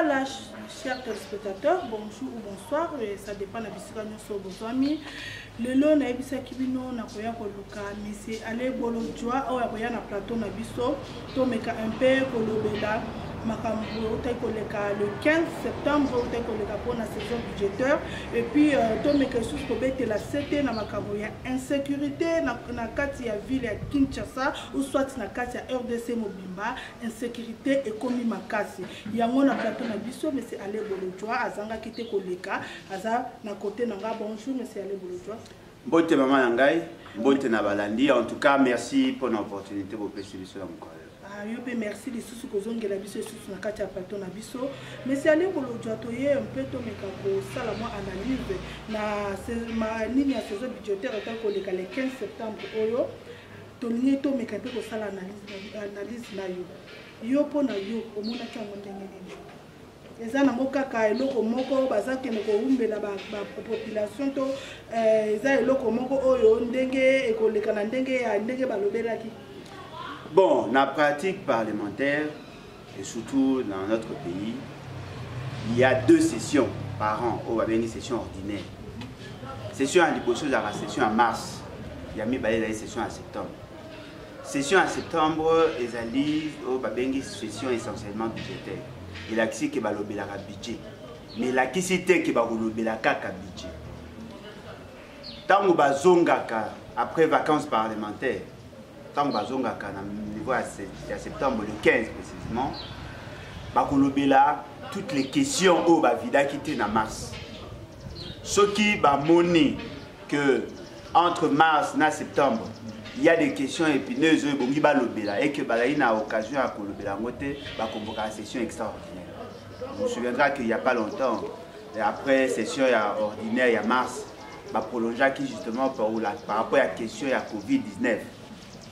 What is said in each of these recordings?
Voilà, chers téléspectateurs, bonjour ou bonsoir, ça dépend de la biscuit. Le long na ebisa kibino na koya koluka monsieur Ale Bolojwa o ya koya na plateau na biso to meka un peu kolobela makambo ta koleka le 15 septembre ta koleka pour la saison budgétaire et puis to meka sous ko betela c'était na makambo ya insécurité na kati ya ville ya Kinshasa ou soit na kati ya RDC Mobimba insécurité ekomi makasi yango na plateau na biso monsieur Ale Bolojwa azanga kite koleka aza na côté nanga. Bonjour monsieur Ale Bolojwa. Bonjour maman Nangai, bonjour Nabalandi. En tout cas, merci pour l'opportunité de vous passer sur la mouka. Merci de ce que vous avez fait sur la carte à plateau na biso. Monsieur Ale Bolojwa toye un peu to meka ko sala mo analyse na ligne ya saison budgétaire tant que le 15 septembre oyo to ligne to meka pe ko sala analyse na yo. Yo pona yo omona kango ndenge nini. Eza na mokaka eloko moko bazake na ko umbela ba population to eza eloko moko oyo ndenge ekoleka na ndenge ya ndenge balobelaki. Bon, la pratique parlementaire et surtout dans notre pays, il y a 2 sessions par an. On va bien une session ordinaire. Session en liposulte à la session en mars. Il y a mis la session en septembre. Session en septembre, ils allaient au babengi session essentiellement budgétaire. Il a qui va l'obéir à budget. Mais la qui c'était qui va l'obéir à budget. Tant que bazongaka après vacances parlementaires, tant que bazongaka au niveau de septembre le 15 précisément, va l'obéir toutes les questions au bavida qui étaient en mars. Ce qui va monnaie que entre mars et septembre, il y a des questions épineuses et que il a occasion à convoquer la session extraordinaire. Je me souviendrai qu'il n'y a pas longtemps, après session ordinaire, il y a mars, va prolonger justement par rapport à la question de la COVID-19.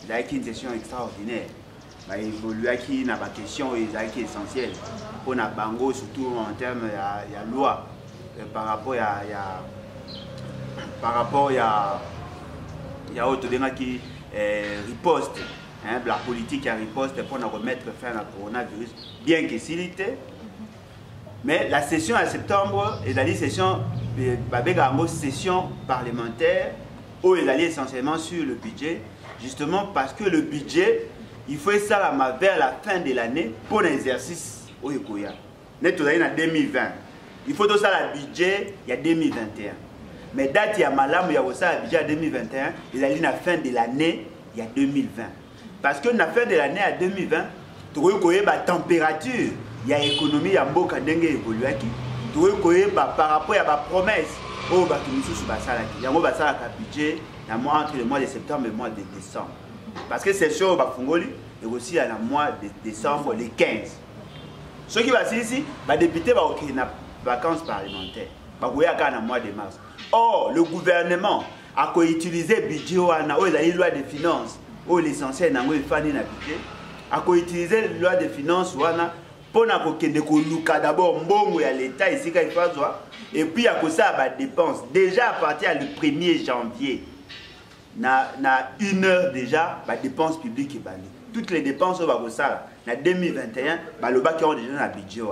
Il y a une session extraordinaire. Il va évoluer qui n'a pas question qui est essentielle pour la bango surtout en termes de la loi par rapport à qui riposte, la politique à riposte pour remettre fin à la coronavirus, bien que s'il était. Mais la session en septembre est la session parlementaire où il allait essentiellement sur le budget, justement parce que le budget, il faut ça vers la fin de l'année pour l'exercice au Yokoya. Net en 2020. Il faut tout ça le budget, il y a 2021. Mais date il y a malam, il y a aussi le budget à 2021, il allait à la fin de l'année, il y a 2020. Parce que la fin de l'année à 2020, tu as la température. Il y a l'économie, il y a beaucoup de évolué. Par rapport à la promesse, il y a un budget entre le mois de septembre et le mois de décembre. Parce que c'est sûr, et aussi à le mois de décembre, les 15. Ce qui va ici, les députés vont créer des vacances parlementaires. Dans le mois de mars. Or, le gouvernement a utilisé le budget, la loi de finances, où l'essentiel est le budget, a utilisé la loi de finances, pour d'abord mbongo ya l'État ici et puis à cause ça dépenses déjà à partir du 1er janvier na 1 heure déjà dépenses publiques toutes les dépenses au va ça na 2021 le bac qui ont déjà na budget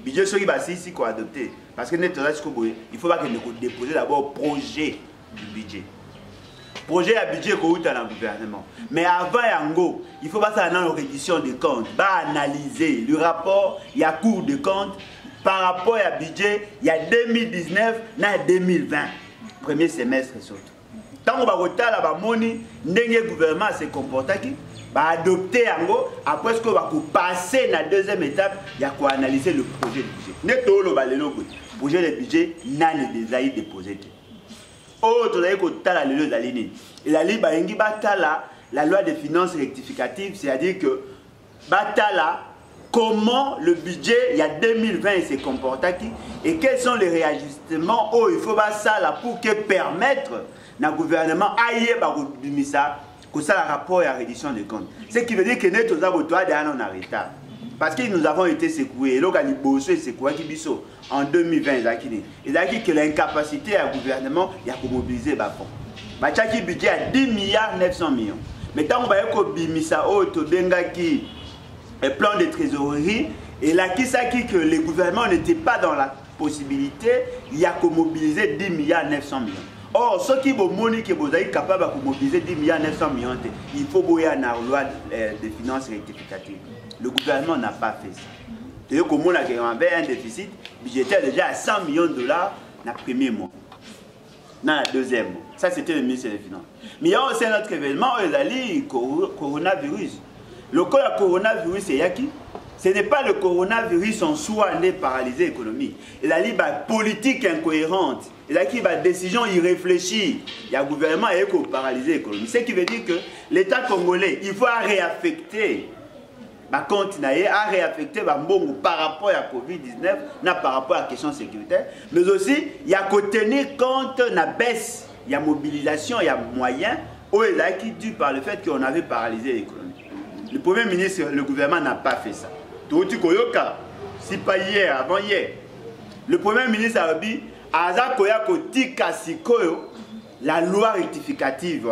budget ce qui va ici quoi adopter parce que il faut pas que nous déposer d'abord projet du budget. Projet à budget qu'on a dans le gouvernement. Mais avant Yango, il faut passer à la reddition des comptes. Analyser le rapport, il y a cours de compte par rapport à budget, il y a 2019 et 2020. Premier semestre surtout. Tant qu'on va retarder la monnaie, le gouvernement se comporte qui va adopter Yango. Après ce qu'on va passer dans la deuxième étape, il y a quoi analyser le projet de budget. Le projet de budget n'a déjà été déposé. Oh, tu as dit la ligne. Et la ligne, la loi de finances rectificative, c'est-à-dire que comment le budget, il y a 2020, s'est comporté et quels sont les réajustements il faut ça pour que permettre au gouvernement aille que ça le rapport et la reddition des comptes. Ce qui veut dire que nous avons en retard. Parce que nous avons été secoués. Et là, nous secoué en 2020. Il a dit que l'incapacité du gouvernement il a mobilisé le fonds. Le budget à 10 milliards 900 millions. Mais quand on va bimisa le plan de trésorerie Et là, qui sait que le gouvernement n'était pas dans la possibilité, il y a qu'à mobiliser 10 milliards 900 millions. Or, ceux qui vont montrer que vous êtes capable de mobiliser 10 milliards 900 millions, il faut qu'il y ait une loi de finances rectificative. Le gouvernement n'a pas fait ça. C'est-à-dire qu'on avait un déficit budgétaire déjà à 100 millions de dollars dans le premier mois. Dans le deuxième mois. Ça, c'était le ministre des Finances. Mais il y a aussi un autre événement, le coronavirus. Le cas du coronavirus, c'est qui? Ce n'est pas le coronavirus en soi qui paralyse l'économie. Il y a une politique incohérente. Il y a une décision irréfléchie. Il y a un gouvernement qui a paralysé l'économie. Ce qui veut dire que l'État congolais, il faut réaffecter. Continuer à réaffecter par rapport à la COVID-19, par rapport à la question sécuritaire. Mais aussi, il y a qu'à tenir compte de la baisse. Il y a mobilisation, il y a moyens. Qui est dû par le fait qu'on avait paralysé l'économie. Le Premier ministre, le gouvernement n'a pas fait ça. Si pas hier, avant hier, le Premier ministre a dit la loi rectificative.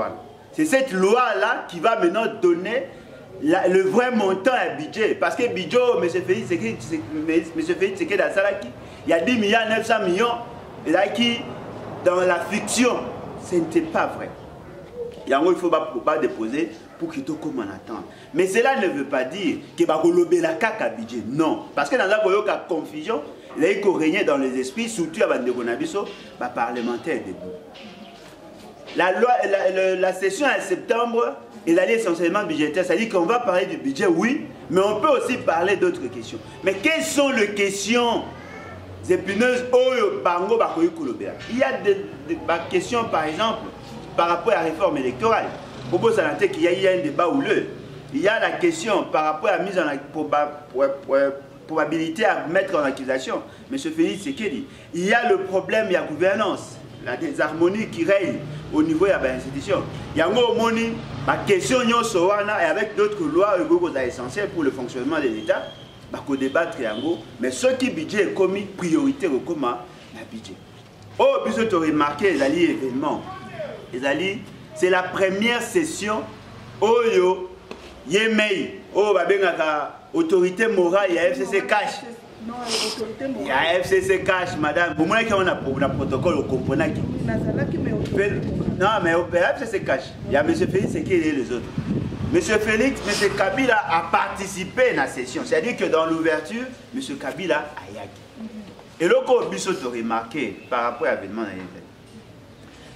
C'est cette loi-là qui va maintenant donner le vrai montant à budget. Parce que le budget, M. Félix Tshisekedi dans Salaki, il y a 10 milliards 900 millions. Et là, qui, dans la fiction, ce n'était pas vrai. Il ne faut pas déposer pour qu'il y ait comme on attend. Mais cela ne veut pas dire qu'il va y la caca budget. Non. Parce que dans la confusion, il faut régner dans les esprits, surtout avant de Bonabiso, les parlementaires debout. La session en septembre, il allait essentiellement budgétaire. C'est-à-dire qu'on va parler du budget, oui, mais on peut aussi parler d'autres questions. Mais quelles sont les questions épineuses il y a des questions, par exemple, par rapport à la réforme électorale. Il y a un débat houleux. Il y a la question par rapport à la mise en probabilité à mettre en accusation. M. Félix Tshisekedi. Il y a le problème de la gouvernance, la désharmonie qui règne au niveau de l'institution. Il y a la question et avec d'autres lois essentielles pour le fonctionnement de l'État. Il débattre. Mais ce qui budget est commis priorité au commun, la budget. Oh, puis tu as remarqué les événements. C'est la première session où il y a autorité morale, il y a FCC cash. Non, autorité morale. Il y a FCC cash, madame. Vous voyez qu'on a un protocole au component. Non, mais au FCC cash. Il y a M. Félix et les autres. M. Félix, M. Kabila a participé à la session. C'est-à-dire que dans l'ouverture, M. Kabila a yaki. Et là, qu'on a remarqué par rapport à l'événement,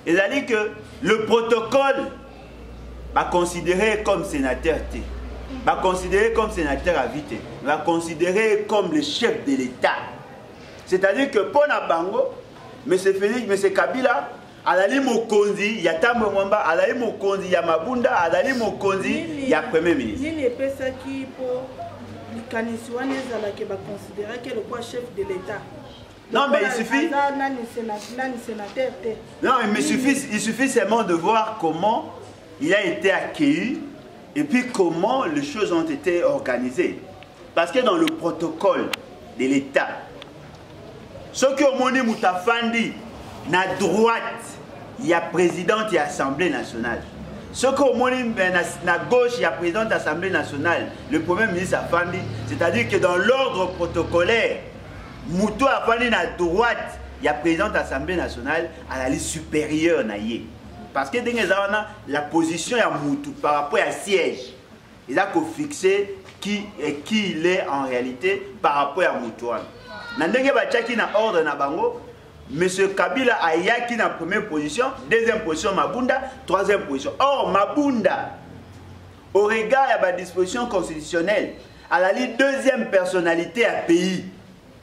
c'est-à-dire que le protocole va considérer comme sénateur T, va considérer comme sénateur invité, va considérer comme le chef de l'État. C'est-à-dire que pour Nabango, M. Félix, M. Kabila, Alali Mokonzi, il y a Tambo Mwamba, Alali Mokonzi, il y a Mabunda, Alali Mokonzi, il y a Premier ministre. Il n'y a pas ça qui pour les Canisiouanes qui va considérer que le quoi chef de l'État. Non, mais il suffit. Non, mais il suffit seulement de voir comment il a été accueilli et puis comment les choses ont été organisées. Parce que dans le protocole de l'État, ce que Omoni Moutafandi, à droite, il y a président de l'Assemblée nationale. Ce que Omoni à gauche, il y a président de l'Assemblée nationale, le Premier ministre Afandi, c'est-à-dire que dans l'ordre protocolaire, Moutou Afandi à droite, il y a président de l'Assemblée nationale à la liste supérieure. Parce que la position de Moutou par rapport à siège, il a qu'à fixer qui il est en réalité par rapport à Moutou. Dans l'ordre na bango, M. Kabila a yaki dans la première position, deuxième position Mabunda, troisième position. Or, Mabunda, au regard de la disposition constitutionnelle, elle a la deuxième personnalité à pays.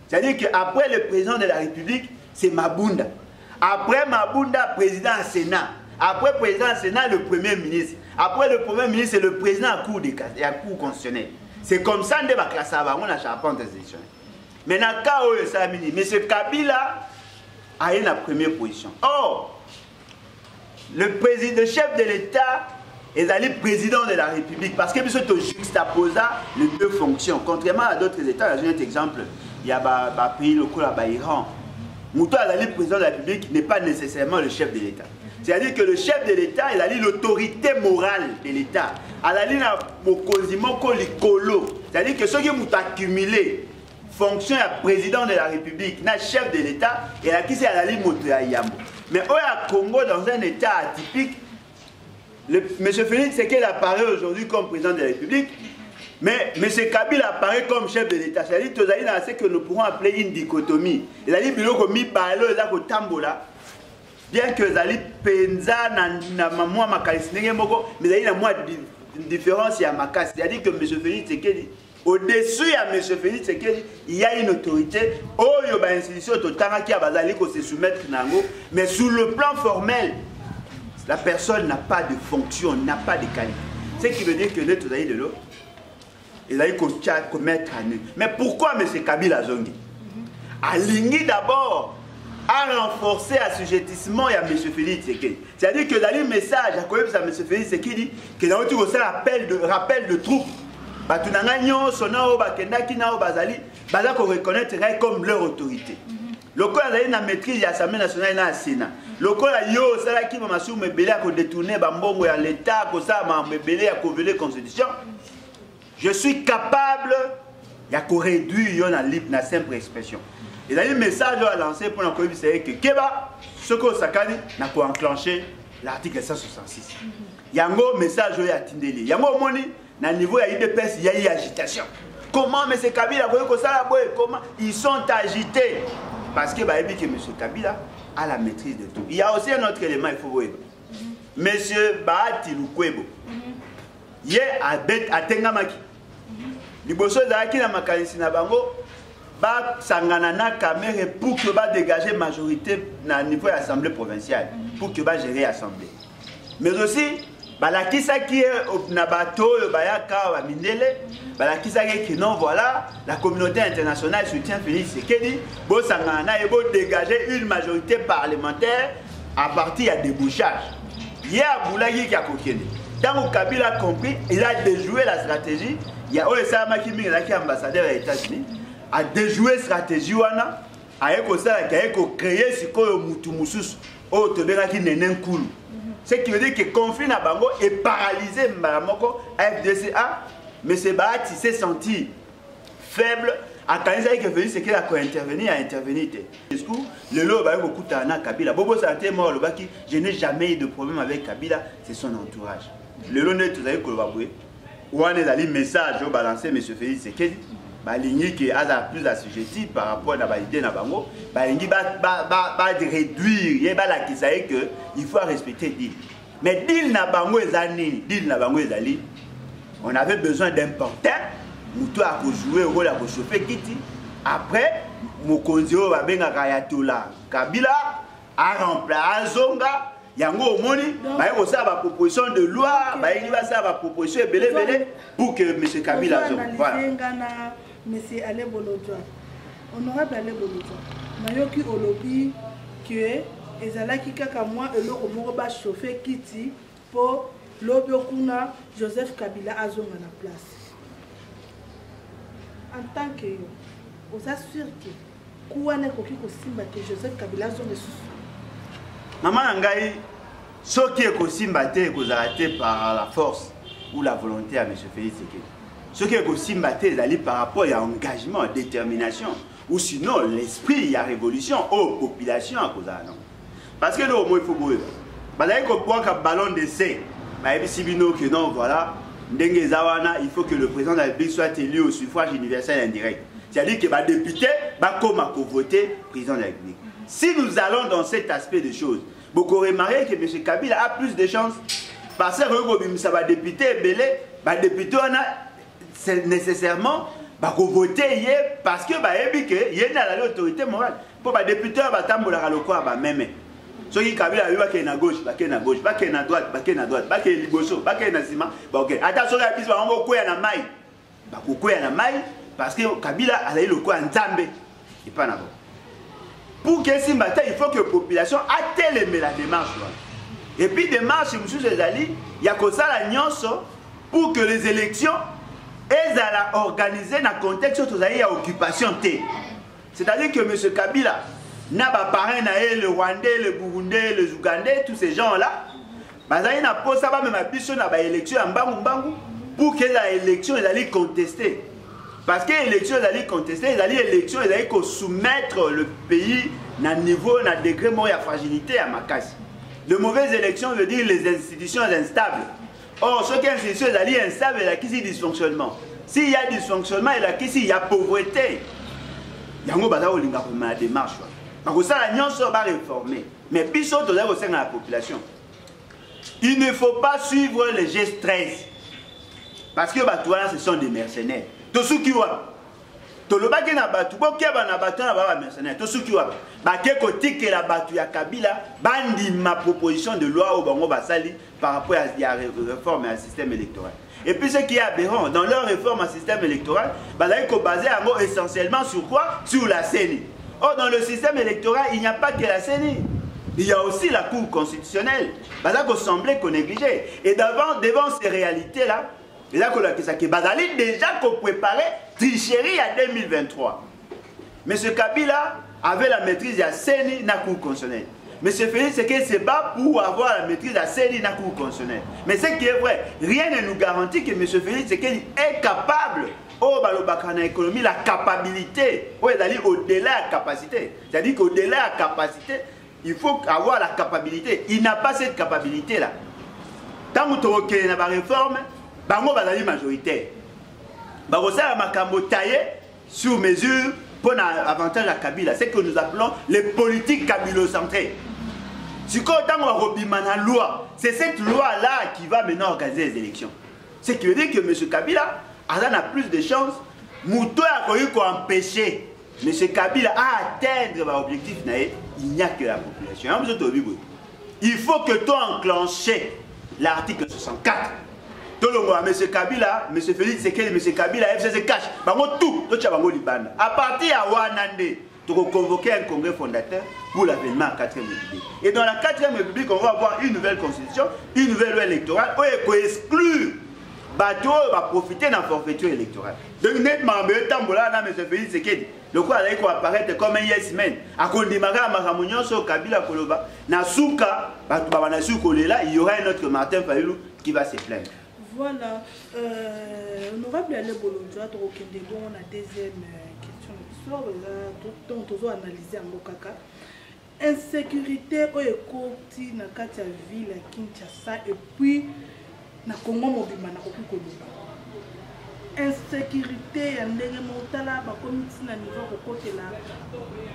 C'est-à-dire qu'après le président de la République, c'est Mabunda. Après Mabunda, président du Sénat. Après président du Sénat, le Premier ministre. Après le Premier ministre, c'est le président à la Cour constitutionnelle. C'est comme ça que la classe on a charpente institutionnelle. Mais dans le cas où M. Kabila a eu la première position. Or, le chef de l'État est le président de la République. Parce que nous sommes juxtaposés les deux fonctions. Contrairement à d'autres États, j'ai un exemple. Il y a un pays local à l'Iran. Moutou Azali, président de la République, n'est pas nécessairement le chef de l'État. C'est-à-dire que le chef de l'État, il a l'autorité morale de l'État. Il a l'autorité. C'est-à-dire que ceux qui ont accumulé fonction ya président de la République, na chef de l'État, et là qui c'est à la moto ya Yambo. Mais au Congo, dans un État atypique, M. Félix Tshisekedi apparaît aujourd'hui comme président de la République, mais M. Kabila apparaît comme chef de l'État. C'est-à-dire que nous pourrons appeler une dichotomie. C'est-à-dire que bien que Zali Penza na moi makalisnenge moko, mais il y a une différence à Makas. C'est-à-dire que M. Félix Tshisekedi, au-dessus de M. Félix Tshisekedi, il y a une autorité. Oh, il y a une institution qui a se soumettre nango, mais sur le plan formel, la personne n'a pas de fonction, n'a pas de qualité. Ce qui veut dire que nous sommes de l'eau. Il a eu qu'on mettre à nu. Mais pourquoi M. Kabila Zongi? Aligné d'abord à renforcer l'assujettissement à M. Félix Tshisekedi. C'est-à-dire que dans le message à M. Félix Tshisekedi, que dans le rappel de troupes, reconnaître comme leur autorité. Le corps a une maîtrise de l'Assemblée nationale et de la Sénat. Le corps a détourné l'État, la Constitution. Je suis capable de réduire la simple expression. Et il y a un message à lancer pour nous dire que Keba, ce que Sakani n'a pas enclenché l'article 166. Il y a un message à Tindeli. Il y a un niveau de l'IDPS, il y a eu agitation. Comment M. Kabila, comment ils sont agités? Parce que M. Kabila a la maîtrise de tout. Il y a aussi un autre élément, il faut voir. M. Bahati Lukwebo, il est à Tengamaki. Liboso Zaki na makanisi na bango ba sangana na caméra pour que ba dégager majorité na niveau de l'Assemblée provinciale pour que ba gérer l'Assemblée. Mais aussi la kisa qui est na bateau bayaka wa mindele la kisa qui non voilà la communauté internationale soutient Félix Tshisekedi bo sangana et bo dégager une majorité parlementaire à partir à débouchage. Hier Boulagi qui a kokende. Tant que Kabila a compris, il a déjoué la stratégie. Il y a Osama Kimi qui est ambassadeur des États-Unis, a déjoué la stratégie wana, a créé ce que Moutoumousous, au Tobera qui n'est n'encoule. Ce qui veut dire que le conflit na bango est paralysé Mbaramoko, FDCA, mais c'est Bahati s'est senti faible. À Kanisa qui est venu, c'est qu'il a intervenu, le lot va beaucoup de Kabila. Bobo Santé mort le baki, je n'ai jamais eu de problème avec Kabila, c'est son entourage. Le lot net vous avez collaboré. Où on est allé message au balancer M. Félix Tshisekedi, baligné qui a plus assujetti par rapport à la idée na bango, baligné va réduire, il va la qui sait que il faut respecter deal. Mais deal na bango ezani, deal na bango ezali. On avait besoin d'un porteur. Moutou a joué au rôle à chauffer Kiti. Après, Mokonzio va bien Ayatollah Kabila a remplacé Zonga. Yango Moni, il y a une proposition de loi, il y a une proposition de pour que M. Kabila Zonga. Voilà. M. Ale Bolodjoa. Honorable Ale Bolodjoa. Nayoki Olobi que ezalaki kaka moi eloko moko ba chauffer Kiti pour l'Obiokuna Joseph Kabila Azonga na place. En tant que vous assure que Kouane Koki Kosimba que Joseph Kabila Azonga sous. Maman Ngai, ce qui est Kosimbaté par la force ou la volonté à M. Félix Tshisekedi. Ce qui est Kosimbaté, c'est par rapport à l'engagement, à la détermination, ou sinon l'esprit, il y a révolution aux populations à cause de non. Parce que nous, il faut voir. Un ballon d'essai, que non, voilà, il faut que le président de la République soit élu au suffrage universel indirect. C'est-à-dire que les députés vont voter président de la République. Si nous allons dans cet aspect de choses, vous remarquez que M. Kabila a plus de chances. Parce que ça va député belé, député c'est nécessairement voter parce que il y a l'autorité morale. Pour les députés, même. Ceux qui Kabila sont à gauche, à gauche, à droite, à droite, à liboso, à zima. Attention, parce que Kabila a eu le coup en Zambé. Et pas d'abord. Pour que si matin, il faut que la population atteigne la démarche. Et puis démarche, M. Zali, il y a que ça la nuance pour que les élections soient organisées dans le contexte où il y a occupation. C'est-à-dire que M. Kabila n'a pas parrain, le Rwandais, le Burundais, le Ougandais, tous ces gens-là, ils n'ont pas ça, même à l'élection en Bangu pour que l'élection soit contestée. Parce que l'élection est contestée, l'élection est soumettre le pays à un niveau, à un degré de fragilité à ma casse. De mauvaises élections veut dire les institutions instables. Or, ce qui est institution est instable, il y a qui dysfonctionnement. S'il y a dysfonctionnement, il y a pauvreté. Il y a une démarche. Donc ça, l'union va réformer. Mais puis surtout, au sein de la population. Il ne faut pas suivre les gestes 13. Parce que ce sont des mercenaires. Tout ce qui va. Tout le baki na batu, boki na batu na baba mercenaires. Tout ce qui va. Baki kotik la batu ya Kabila, bandi ma proposition de loi au bango basali par rapport à la réforme et à système électoral. Et puis ce qui est aberrant, dans leur réforme à système électoral, ils sont basés essentiellement sur quoi? Sur la CENI. Or, dans le système électoral, il n'y a pas que la CENI. Il y a aussi la Cour constitutionnelle. Il semblait qu'on négligeait. Et devant ces réalités-là, déjà qu'on préparait tricherie à 2023. M. Kabila avait la maîtrise de la CENI dans la Cour constitutionnelle. M. Félix, c'est qu'il se bat pour avoir la maîtrise de la CENI dans la Cour constitutionnelle. Mais ce qui est vrai, rien ne nous garantit que M. Félix, c'est qu'il est capable, au balobakana économie, la capacité, au-delà de la capacité. C'est-à-dire qu'au-delà de la capacité, il faut avoir la capacité. Il n'a pas cette capacité-là. Tant que tu as une réforme, bango bazali majoritaire. Bango ça a makambo taillé sur mesure pour l'avantage à Kabila. C'est que nous appelons les politiques kabilo-centrées. Si quand on a repimé la loi, c'est cette loi-là qui va maintenant organiser les élections. Ce qui veut dire que M. Kabila a plus de chances. Mouto a connu qu'on empêcher M. Kabila à atteindre l'objectif. Il n'y a que la population. Il faut que tu enclenches l'article 64. Tout le monde, M. Kabila, M. Félix Sekeli, M. Kabila, FCC cache. Tout, à partir de Wanande, tu vas convoquer un congrès fondateur pour l'avènement de la 4e République. Et dans la 4e République, on va avoir une nouvelle constitution, une nouvelle loi électorale, où il faut exclure. Bateau va profiter d'un forfaiture électorale. Donc, nettement, M. Félix Sekeli, le quoi il va apparaître comme un yes man. À cause de Maramounion sur Kabila Koloba, Nasuka, il y aura un autre Martin Fayulu qui va se plaindre. Voilà, honorable Alain Bolonjoa, on a deuxième question de l'histoire, donc on va analyser en Bokaka. Insécurité au écouti na kati ya ville à Kinshasa et puis na Congo mobima na kopi koloba. Insécurité ya ndenge motala ba komiti na niveau kokotela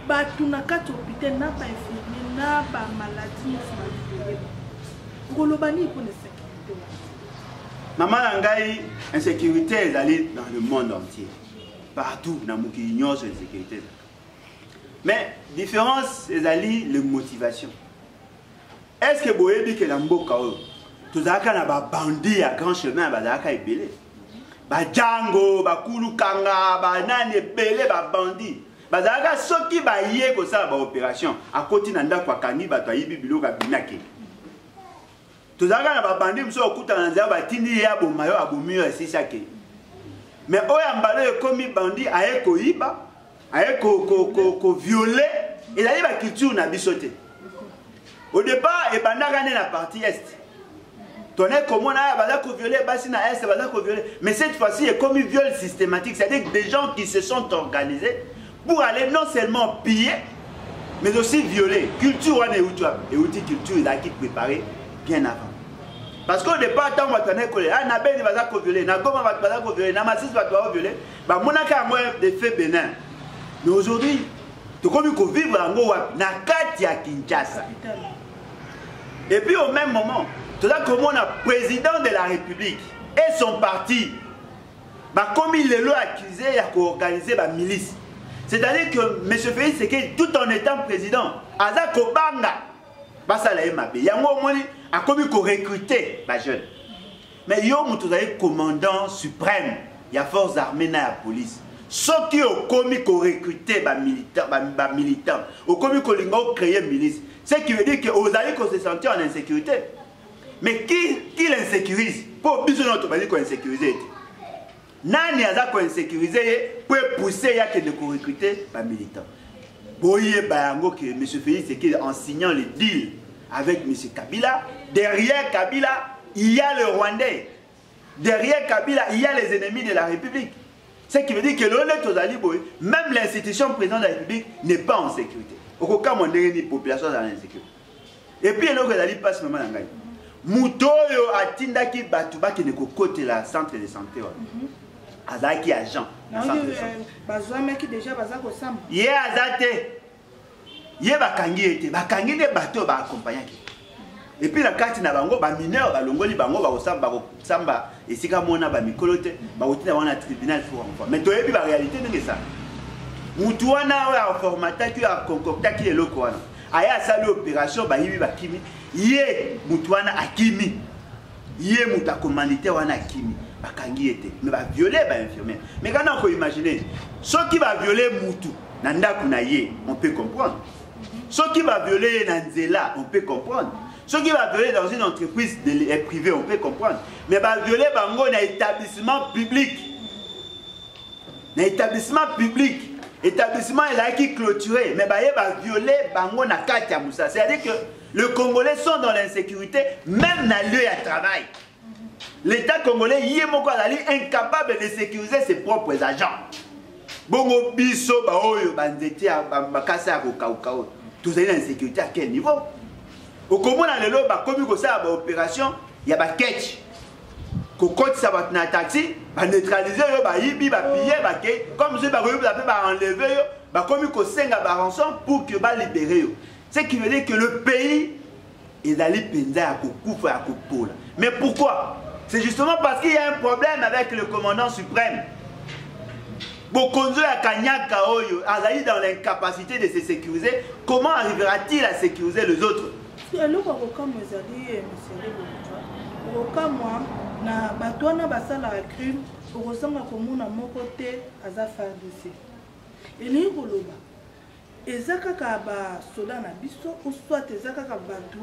batu na kati hôpital na ba infirmier na ba maladie na libéré. Koloba ni pour insécurité. Maman Langai, insécurité est allée dans le monde entier. Partout, dans le monde, il y a une insécurité. Mais, différence, c'est allée les motivations. Est-ce que vous avez dit que l'amboka, tout ça, quand on a bandit à grand chemin, on a belé. Django, Kulu Kanga, Nane, belé, bandit. Bazaka, ceux qui baillent comme ça, opération. À côté, on a Kwakani, Bataïbi, Bilo, Gabinake. Tout ça, quand on a bandit, on a écouté dans un batini, il y a un maillot à Boumio, c'est ça qui. Mais on a commis bandit à Ekoiba, à Eko violer, et là, il y a une culture n'a bisoté. Au départ, il y a la partie est. On est comme on a violé, mais cette fois-ci, il y a comme un viol systématique, c'est-à-dire des gens qui se sont organisés pour aller non seulement piller, mais aussi violer. Culture, et outil culture, il a qui préparé bien avant. Parce qu'au départ, quand on a violer, on a violer, des faits bénins. Mais aujourd'hui, tu as vivre en Kinshasa. Et puis au même moment, tout ça comme on a président de la République et son parti, comme il est accusé, il a organisé la milice. C'est-à-dire que M. Félix Sekeli, tout en étant président, Aza Kobanga, il y a un commis qu'on recruter les jeunes. Mais il y a un commandant suprême, il y a force armée et la police. Ceux qui ont commis qu'on recruter les militants, au commis qu'on créer une milice. Ce qui veut dire qu'aux alliés qu'on se sentit en insécurité. Mais qui l'insécurise? Pour plus de notre pays qu'on insécurise. Nani a qu'on insécurisé pour pousser à de recruter les militants. Boye Bayango que M. Félix Sekeli en signant les deals avec M. Kabila, derrière Kabila, il y a le Rwandais. Derrière Kabila, il y a les ennemis de la République. Ce qui veut dire que même l'institution présidente de la République n'est pas en sécurité. Au cas où on a une population dans l'insécurité. Et puis, il y a un passe moment dans Moutoyo a tindaki batuba qui ne côté la centre de santé. Azaki agent. Yé azate. Yé bakangi ete. Bakangi de bateau ba accompagner. Et puis la carte na bango ba mineur ba longoli bango ba samba et sika mona ba mikolote ba otina wana tribunal pour enfant. Mais to yebi ba réalité ndenge ça. Mutu wana wa formata ki a concocta ki eloko wana. Aya sali opération ba yibi ba kimi. Yé mutu wana akimi. Yé muta commandité wana akimi. Bakangi ete. Mais ba violer ba infirmière. Mais quand on peut imaginer ceux qui va violer mutu na ndaku na yé, on peut comprendre. Ceux qui va violer na nzela, on peut comprendre. Ceux qui vont violer dans une entreprise privée, on peut comprendre. Mais va violer bango dans établissement public. Dans établissement public. Établissement il a qui clôturé. Mais va violer bango na kati ya Moussa. C'est-à-dire que les Congolais sont dans l'insécurité, même dans le lieu de travail. L'État congolais est incapable de sécuriser ses propres agents. Bongo biso ba oyo banzete ba kasa ko kaukao. Tout ça est l'insécurité à quel niveau? Au Congo, dans le lot, comme il y a une opération, il y a un catch. Quand ça va dans un taxi, il neutraliser, il va piller, comme si il va enlever, comme il y a un rançon pour qu'il va libérer. Ce qui veut dire que le pays est allé penser à couper à couper. Mais pourquoi? C'est justement parce qu'il y a un problème avec le commandant suprême. Bokonzo ya Kanyaka Oyo, Azaï dans l'incapacité de se sécuriser, comment arrivera-t-il à sécuriser les autres? na batwana basala crime okosanga komona moko te aza FARDC eli koloba eza kaka ba soda na biso ou soit eza kaka batu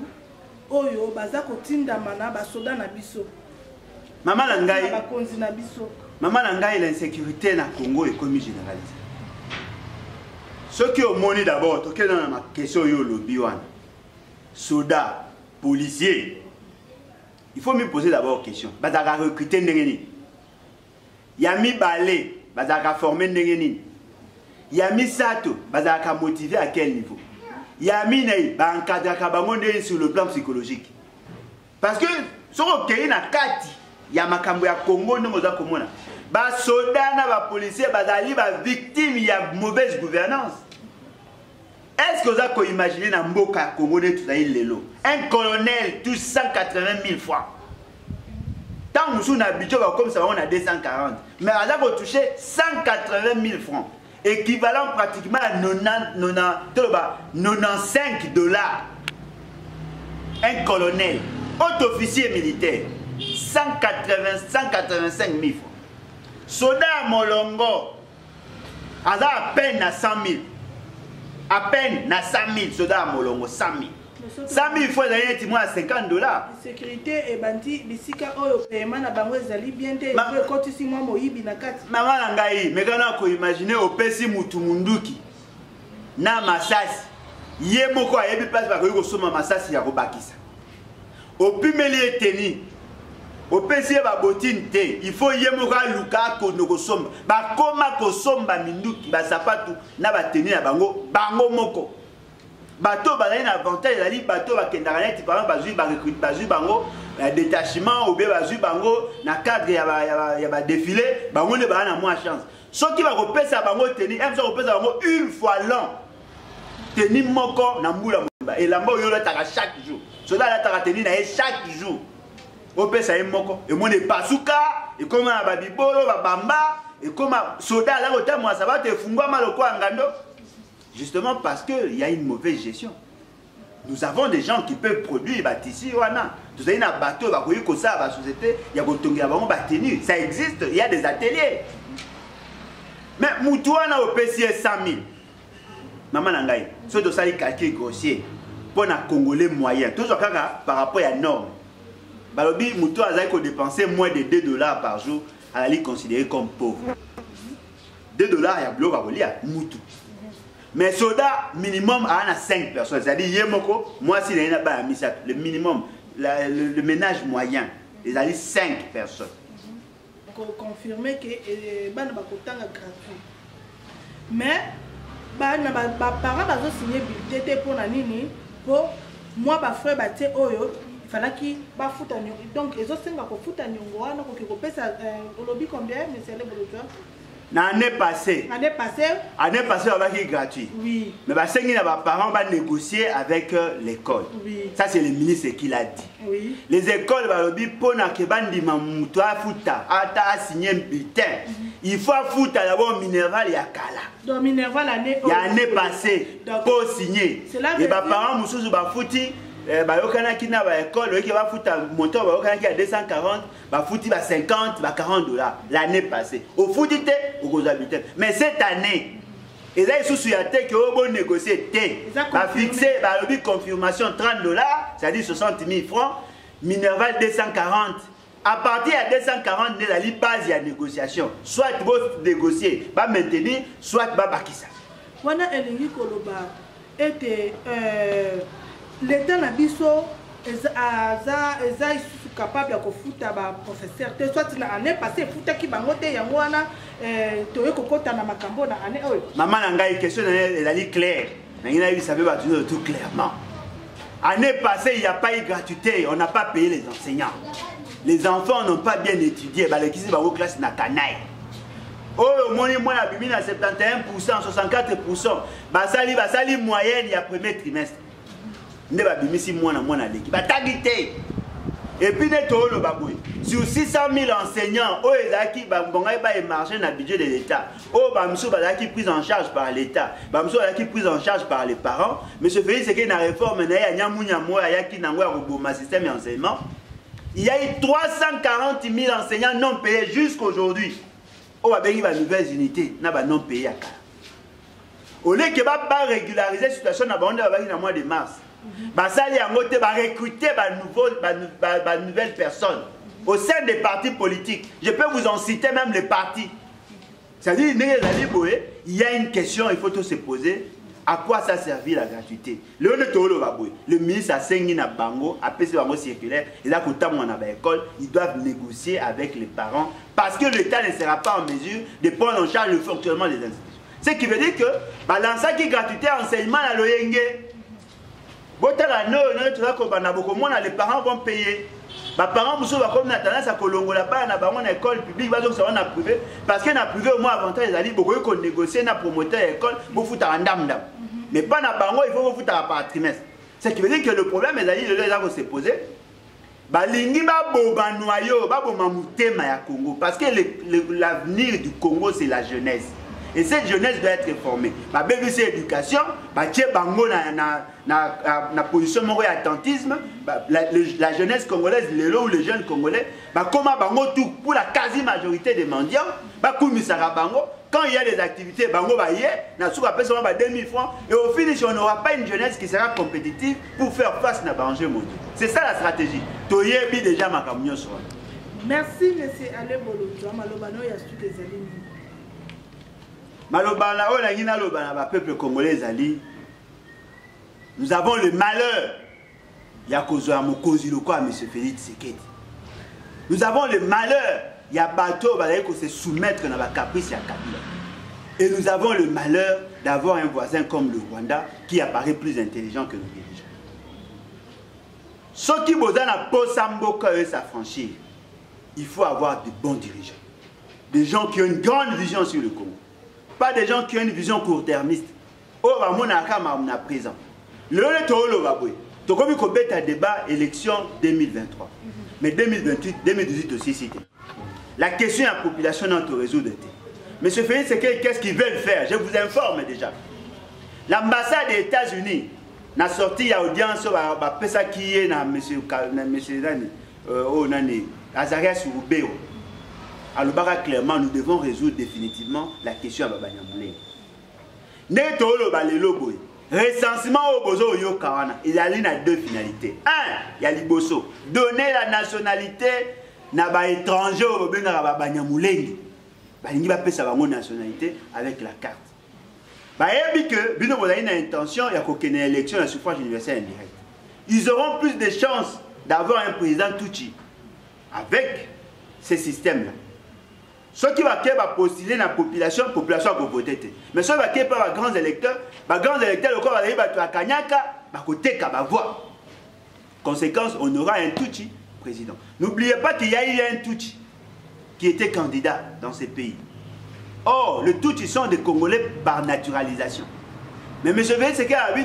oyo baza kotindama na ba soda na biso mama na ngai ba konzi na biso mama na ngai l'insécurité na Congo est comme généralisée. Ceux qui ont moni d'abord toke dans ma question yo lobi wana soda policier. Il faut me poser d'abord une question. Bazaka recruter ndengeni. Yami balé, bazaka former ndengeni. Yami sato, bazaka motiver à quel niveau? Yami nei, ba encadrer kabango ndengeni sur le plan psychologique. Parce que sur okei na kati, ya makambo ya Congo ndongo za komona. Ba soda na ba policier bazali ba victime ya mauvaise gouvernance. Est-ce que vous avez imaginé dans Mboka Congo de tout lelo? Un colonel touche 180 000 francs. Tant que nous avons comme ça, on a 240. Mais on a touché 180 000 francs. Équivalent pratiquement à 95 $. Un colonel, haut officier militaire, 185 000 francs. Soda Molongo, on a à peine à 100 000. À peine, na 100 000, soda molongo 100 000. 100 000 fois d'ailleurs, tu m'as $50. Sécurité et bandi, bisika oyo paiement na bango ezali bien te, et koti si moi moyibi na kati. Maman nangai, mais quand on imaginer au pesi mutu munduki na masasi, ye moko ayebi place ba ko soma masasi ya kobakisa. Au pimeli teni, au pesi ba botine te, il faut ye moko luka ko nokosomba. Ba koma ko somba minduki, ba sapatu na ba teni na bango, bango moko. Bateau bazali na avantage ezali bateau bakendaka neti par exemple bazwi bango détachement ou bien bazwi bango na cadre ya ba défilé bango ne bana moins chance soki bakopesa bango teni même soki kopesa bango une fois l'an teni moko na mbula mba elamba oyo lataka chaque jour soda lataka teni na ye chaque jour opesa ye moko emone pasuka ekoma na babibolo babamba ekoma soda ala kotamwa sabate efungwama lokola ngando. Justement parce qu'il y a une mauvaise gestion. Nous avons des gens qui peuvent produire des tissus. Vous avez un bateau, la société, il y a des tenues. Ça existe, il y a des ateliers. Mais Moutouana au PCS 100 000. Maman Nangaï, ce dossier est calculé grossier. Pour les Congolais moyens, toujours par rapport à la norme. Balobi Moutouana a dépensé moins de $2 par jour, à la ligue considérée comme pauvre. $2, il y a bloc à voler à Moutou. Mais soda minimum à 5 personnes. C'est-à-dire, moi si le minimum, le ménage moyen, ils allaient 5 personnes. confirmer que bana bakotanga gratuit. Mais bana ba parents bazo signer bulletin pour na nini pour moi ba frère ba té oyo il fallait qu'il ba futa donc ezo senga ko futa nyongo wana ko ko pesa olobi combien monsieur le bolodjo. L'année passée, on va dire gratuit. Oui. Mais les parents vont négocier avec l'école. Oui. Ça, c'est le ministre qui l'a dit. Oui. Les écoles vont dire pour signer un bulletin. Il faut foutre d'abord Minerval et Akala. Donc Minerval l'année passée pour signer. Les parents vont foutre. Bayokana qui n'a pas école, qui va foutre un montant, bayokana qui a 240, va foutre 50, 40 dollars l'année passée. Au foot, au habitants. Mais cette année, ils ont sous la tête que vous négocier, va fixer, va le confirmation 30 dollars, c'est-à-dire 60 000 francs, Minerval 240. À partir de 240, il y a une base de négociation. Soit vous négocier, va maintenir, soit va bakisa. Wana elingi koloba était l'État na biso eza capable de futa ba professeur te soit na année passée futa ki bango te yango wana toye kokota na makambo na année oyo. Maman na ngai question elle claire. Na ngina il savait pas tout clairement. Année passée il n'y a pas eu gratuité, on n'a pas payé les enseignants. Les enfants n'ont pas bien étudié, ba lekisi ba classe na kanai. Oh, mon a bimi na 71%, 64%. Basali moyenne il y a premier trimestre. Ne ba bimisi mwana leki batagite et puis ne tolo baboy sur 600 000 enseignants o ezaki ba mbonga ba émarger na budget de l'état o ba mso ba ki prise en charge par l'état ba mso ba ki prise en charge par les parents. Monsieur Félix c'est que na réforme na ya nyamunya moya ya ki nango ya roboma système d'enseignement il y a eu 340 000 enseignants non payés jusqu'aujourd'hui o ba bengi ba nouvelles unités na ba non payés aka au lieu que ba régulariser situation na bande ba na mois de mars. Basali a moté, va recruter de nouvelles personnes au sein des partis politiques. Je peux vous en citer même les partis. C'est-à-dire, il y a une question, il faut tout se poser. À quoi ça servit la gratuité? Le ministre a saigné na bango, a payé bango circulaire, et là, ils doivent négocier avec les parents parce que l'État ne sera pas en mesure de prendre en charge le fonctionnement des institutions. Ce qui veut dire que l'enseignement qui est gratuité, enseignement à l'ONG. Les parents vont payer. Les parents vont tendance à kolongola pas na école publique, privé parce que na privé au moins avantage ils beaucoup qu'on négocier na promoteur école pour foutre en dame. Mais pas na bango il faut foutre par trimestre. Ce qui veut dire que le problème est là qu'on se poser. Balingi ba boba noyau ba boma mutema ya Congo parce que l'avenir du Congo c'est la jeunesse. Et cette jeunesse doit être formée. Ma bébé c'est éducation, bango na position moro attentisme, la jeunesse congolaise, les jeunes congolais, comment bango tout pour la quasi majorité des mendiants, bango quand il y a des activités, bango na souka pesa 2000 francs et au finish on n'aura pas une jeunesse qui sera compétitive pour faire face na danger mondial. C'est ça la stratégie. Toyebi déjà makamnyo so. Merci monsieur Ale Bolodjo, malobano ya su des alignes. Malobana o na lobana peuple congolais ali. Nous avons le malheur ya kozwa mokozi loko à monsieur Félix Tshisekedi. Nous avons le malheur ya bateau balaye ko se soumettre na ba caprice ya Kabila. Et nous avons le malheur d'avoir un voisin comme le Rwanda qui apparaît plus intelligent que nos dirigeants. Ceux qui bozana posamboka et s'affranchir, il faut avoir de bons dirigeants. Des gens qui ont une grande vision sur le Congo. Pas des gens qui ont une vision court-termiste. Oh, on a présent. Le tolo baboué. Tokomi kobeta un débat élection 2023. Mais 2028, 2018 aussi c'était. La question de la population n'a pas résoudre. Monsieur Félix, qu'est-ce qu'ils veulent faire? Je vous informe déjà. L'ambassade des États-Unis n'a sorti à audience pesa qui est na monsieur Nani Azarias Urubeo. Alors clairement nous devons résoudre définitivement la question à Baba Nyamulenge. Netolo balelo boy. Recensement au bozo yo kawana, il y a deux finalités. Un, il y a liboso, donner la nationalité na ba étranger au benga Baba Nyamulenge. Balingi ba pesa bango nationalité avec la carte. Ba yebi que bino boza une intention ya kokene élection à suffrage universel indirect. Ils auront plus de chances d'avoir un président Tutsi avec ce système là. Ceux qui vont postuler dans la population va voter. Mais ceux qui vont pas grands électeurs, le corps va aller à Kanyaka, va côté va voix. Conséquence, on aura un Tutsi président. N'oubliez pas qu'il y a eu un Tutsi qui était candidat dans ces pays. Or, les Tutsis sont des Congolais par naturalisation. Mais M. Félix Tshisekedi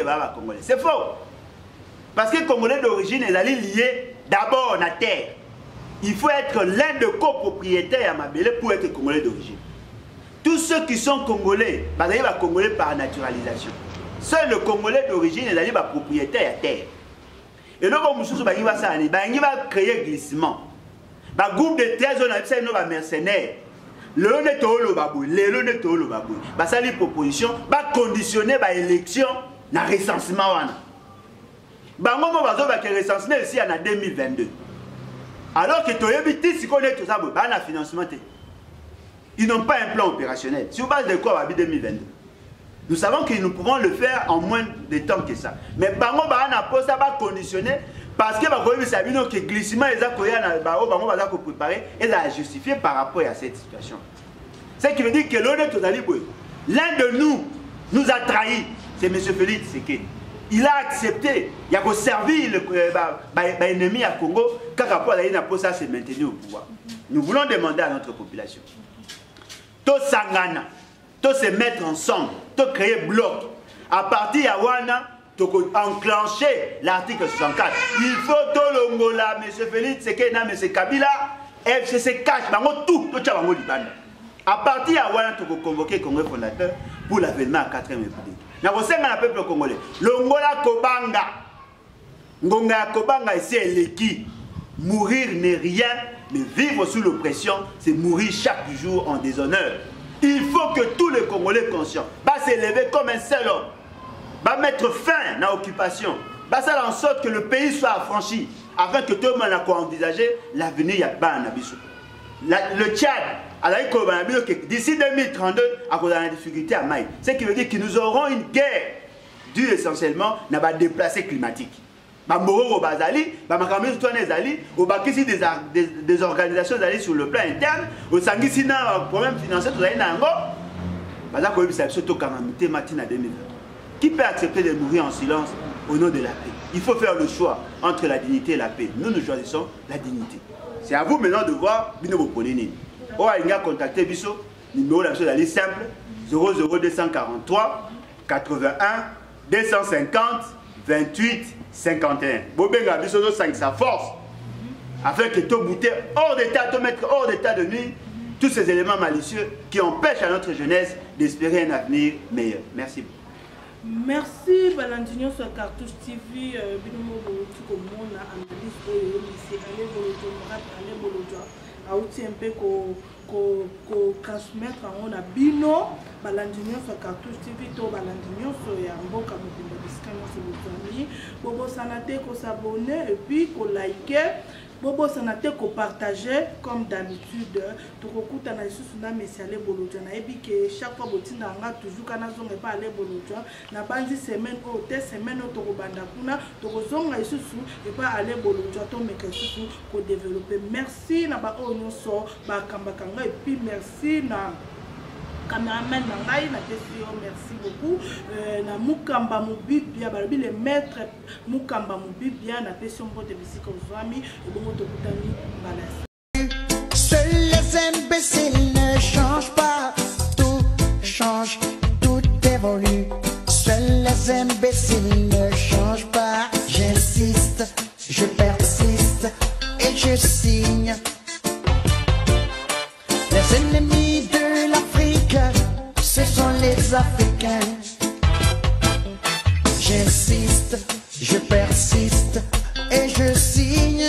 va Congolais. C'est faux. Parce que les Congolais d'origine, ils allaient lier d'abord la terre. Il faut être l'un des copropriétaires à Mabélé pour être Congolais d'origine. Tous ceux qui sont Congolais, ils sont Congolais par naturalisation. Seul le Congolais d'origine, ils allaient propriétaire à terre. Et donc, ils vont créer glissement. Le groupe de 13 on a mercenaires. Le net au babou, le net au babou. Ça les propositions, conditionner l'élection na recensement wana. Bango mo bazo ba recensement ici en 2022. Alors que toyebiti si connaît tout ça na financement. Ils n'ont pas un plan opérationnel. Sur base de quoi va 2022. Nous savons que nous pouvons le faire en moins de temps que ça. Mais bango ba na poste ba conditionner parce que bakoyebi sabino que glissement les akoya na ba bango ba ko préparer et à justifier par rapport à cette situation. Ce qui veut dire que l'un de nous a trahi, c'est M. Félix Tshisekedi. Il a accepté, il a servi l'ennemi à Congo, car rapport à la poste se maintenir au pouvoir. Nous voulons demander à notre population, tout sangana, tout se mettre ensemble, tout créer bloc. À partir de Wana, enclencher l'article 64. Il faut tout le monde, M. Félix Tshisekedi, M. Kabila, FCC cache, tout le Liban. À partir de Wana, tu peux convoquer le Congrès fondateur pour l'avènement à 4e République. Nous avons le peuple congolais. L'Ongola Kobanga. Ngonga Kobanga ici est l'équipe. Mourir n'est rien, mais vivre sous l'oppression, c'est mourir chaque jour en déshonneur. Il faut que tous les Congolais conscients s'élever comme un seul homme. Mettre fin à l'occupation. Faire en sorte que le pays soit affranchi. Afin que tout le monde ait envisagé l'avenir y a pas un abysse. Le Tchad, d'ici 2032, à cause de la difficulté à Maï, ce qui veut dire que nous aurons une guerre due essentiellement à la déplacé climatique. Des organisations sur le plan interne, au Sangi problème financier, qui peut accepter de mourir en silence au nom de la paix? Il faut faire le choix entre la dignité et la paix. Nous, nous choisissons la dignité. C'est à vous maintenant de voir Binobo Polini. On a contacté Bisso, numéro de la liste simple 00243 81 250 28 51. Bobenga Bisso 5 sa force afin que tout bouter hors d'état, tout mettre hors d'état de nuit tous ces éléments malicieux qui empêchent à notre jeunesse d'espérer un avenir meilleur. Merci beaucoup. Merci Valentinho sur Cartouche TV. Binomo Bolotu comme on a analyse au lycée aller Bolotu a outil un peu ko transmettre on a bino Valentinho sur Cartouche TV to Valentinho sur Yamboka Mobimba Biscano sur votre ami bobo sanate ko s'abonner et puis ko liker. Bobo sanate ko partager comme d'habitude. Tokokuta na isusu na mesiale Bolodja na ebi que chaque fois botinda nga toujours kana zonga pas aller Bolodja na banzi semaine o te semaine o toko banda kuna toko zonga isusu et pas aller Bolodja to meka isusu ko développer. Merci na ba onyoso ba kamba kanga et puis merci na cameraman nangai na question, merci beaucoup na Mukamba Mubibia balobi le maître Mukamba Mubibia na question de bisika ozwami et bongo tokutani balasi. Seuls les imbéciles ne changent pas, tout change, tout évolue. Seuls les imbéciles ne changent pas. J'insiste, je persiste et je signe. Les ennemis de l'Afrique, ce sont les Africains. J'insiste, je persiste et je signe.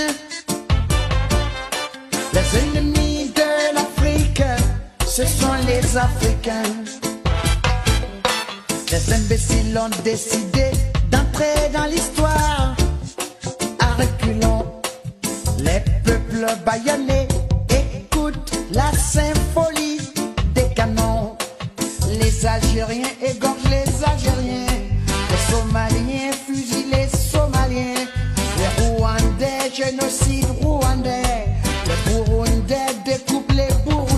Les ennemis de l'Afrique, ce sont les Africains. Les imbéciles ont décidé d'entrer dans l'histoire. À reculons, les peuples bâillonnés écoutent la symphonie des canons. Les Algériens égorgent les Algériens. Les Somaliens fusillent les Somaliens. Les Rwandais génocide rwandais. Les Burundais découpent les Burundais.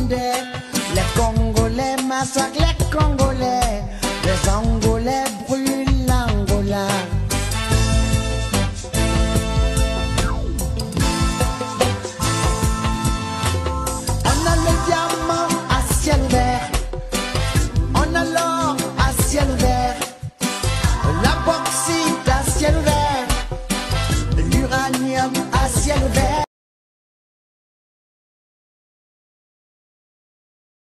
à ciel ouvert.